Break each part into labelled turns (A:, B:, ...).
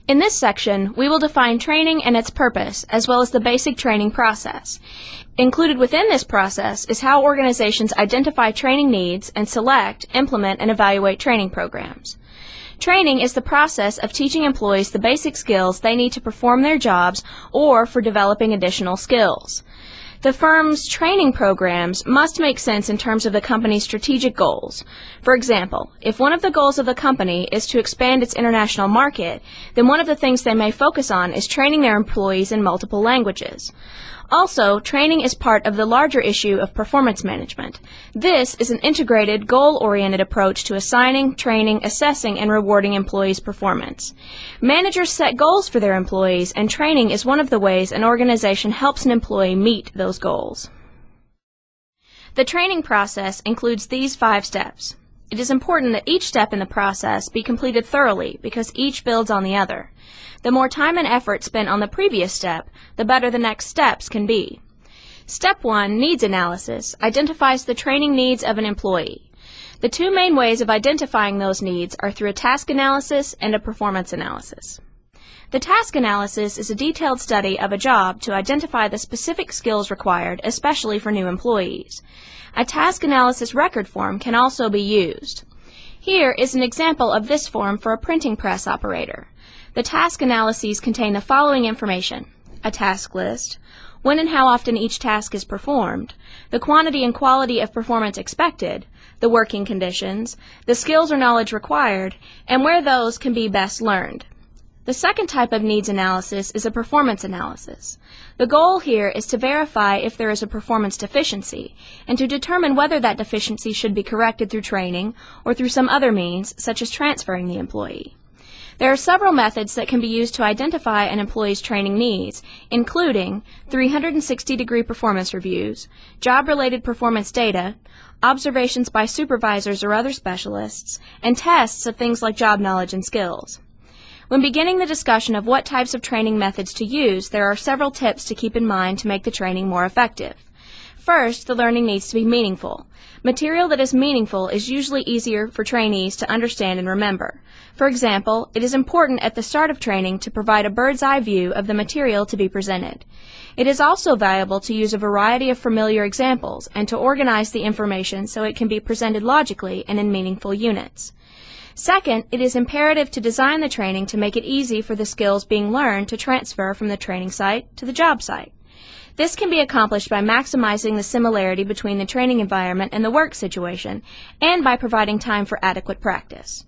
A: In this section, we will define training and its purpose, as well as the basic training process. Included within this process is how organizations identify training needs and select, implement, and evaluate training programs. Training is the process of teaching employees the basic skills they need to perform their jobs or for developing additional skills. The firm's training programs must make sense in terms of the company's strategic goals. For example, if one of the goals of the company is to expand its international market, then one of the things they may focus on is training their employees in multiple languages. Also, training is part of the larger issue of performance management. This is an integrated, goal-oriented approach to assigning, training, assessing, and rewarding employees' performance. Managers set goals for their employees, and training is one of the ways an organization helps an employee meet those goals. The training process includes these 5 steps. It is important that each step in the process be completed thoroughly because each builds on the other. The more time and effort spent on the previous step, the better the next steps can be. Step 1, Needs Analysis, identifies the training needs of an employee. The 2 main ways of identifying those needs are through a task analysis and a performance analysis. The task analysis is a detailed study of a job to identify the specific skills required, especially for new employees. A task analysis record form can also be used. Here is an example of this form for a printing press operator. The task analyses contain the following information: a task list, when and how often each task is performed, the quantity and quality of performance expected, the working conditions, the skills or knowledge required, and where those can be best learned. The second type of needs analysis is a performance analysis. The goal here is to verify if there is a performance deficiency and to determine whether that deficiency should be corrected through training or through some other means, such as transferring the employee. There are several methods that can be used to identify an employee's training needs, including 360-degree performance reviews, job-related performance data, observations by supervisors or other specialists, and tests of things like job knowledge and skills. When beginning the discussion of what types of training methods to use, there are several tips to keep in mind to make the training more effective. First, the learning needs to be meaningful. Material that is meaningful is usually easier for trainees to understand and remember. For example, it is important at the start of training to provide a bird's-eye view of the material to be presented. It is also valuable to use a variety of familiar examples and to organize the information so it can be presented logically and in meaningful units. Second, it is imperative to design the training to make it easy for the skills being learned to transfer from the training site to the job site. This can be accomplished by maximizing the similarity between the training environment and the work situation, and by providing time for adequate practice.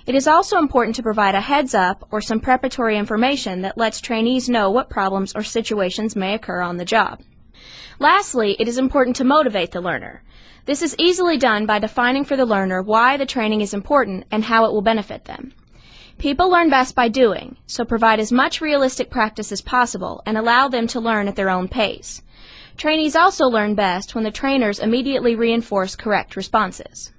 A: It is also important to provide a heads-up or some preparatory information that lets trainees know what problems or situations may occur on the job. Lastly, it is important to motivate the learner. This is easily done by defining for the learner why the training is important and how it will benefit them. People learn best by doing, so provide as much realistic practice as possible and allow them to learn at their own pace. Trainees also learn best when the trainers immediately reinforce correct responses.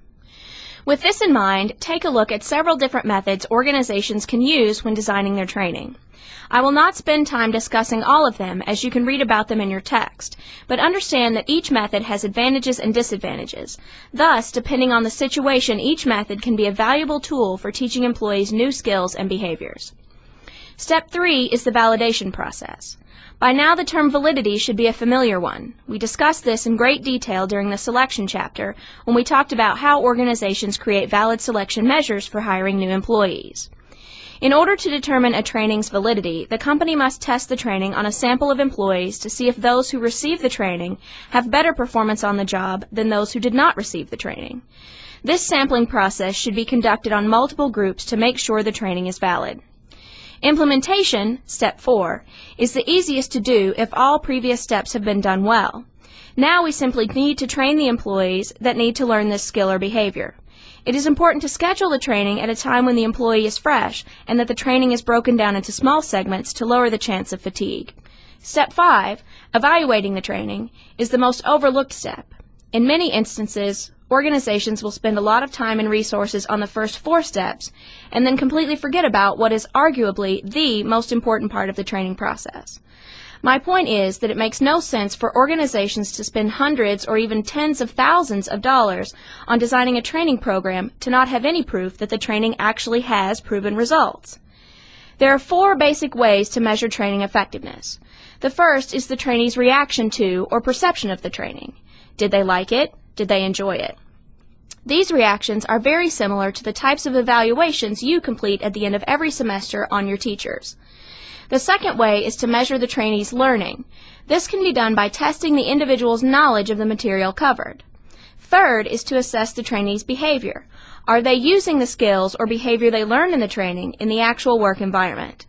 A: With this in mind, take a look at several different methods organizations can use when designing their training. I will not spend time discussing all of them, as you can read about them in your text, but understand that each method has advantages and disadvantages. Thus, depending on the situation, each method can be a valuable tool for teaching employees new skills and behaviors. Step 3 is the validation process. By now, the term validity should be a familiar one. We discussed this in great detail during the selection chapter when we talked about how organizations create valid selection measures for hiring new employees. In order to determine a training's validity, the company must test the training on a sample of employees to see if those who receive the training have better performance on the job than those who did not receive the training. This sampling process should be conducted on multiple groups to make sure the training is valid. Implementation, step 4, is the easiest to do if all previous steps have been done well. Now we simply need to train the employees that need to learn this skill or behavior. It is important to schedule the training at a time when the employee is fresh and that the training is broken down into small segments to lower the chance of fatigue. Step 5, evaluating the training, is the most overlooked step. In many instances, organizations will spend a lot of time and resources on the first 4 steps and then completely forget about what is arguably the most important part of the training process. My point is that it makes no sense for organizations to spend hundreds or even tens of thousands of dollars on designing a training program to not have any proof that the training actually has proven results. There are 4 basic ways to measure training effectiveness. The first is the trainee's reaction to or perception of the training. Did they like it? Did they enjoy it? These reactions are very similar to the types of evaluations you complete at the end of every semester on your teachers. The second way is to measure the trainee's learning. This can be done by testing the individual's knowledge of the material covered. Third is to assess the trainee's behavior. Are they using the skills or behavior they learned in the training in the actual work environment?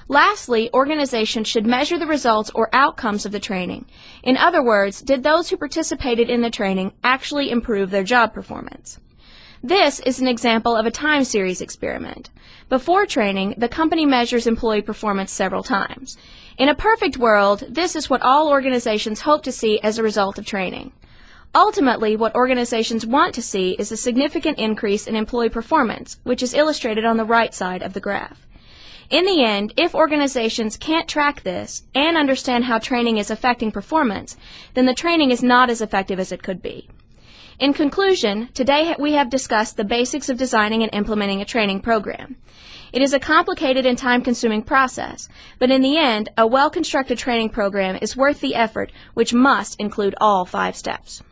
A: Lastly, organizations should measure the results or outcomes of the training. In other words, did those who participated in the training actually improve their job performance? This is an example of a time series experiment. Before training, the company measures employee performance several times. In a perfect world, this is what all organizations hope to see as a result of training. Ultimately, what organizations want to see is a significant increase in employee performance, which is illustrated on the right side of the graph. In the end, if organizations can't track this and understand how training is affecting performance, then the training is not as effective as it could be. In conclusion, today we have discussed the basics of designing and implementing a training program. It is a complicated and time-consuming process, but in the end, a well-constructed training program is worth the effort, which must include all 5 steps.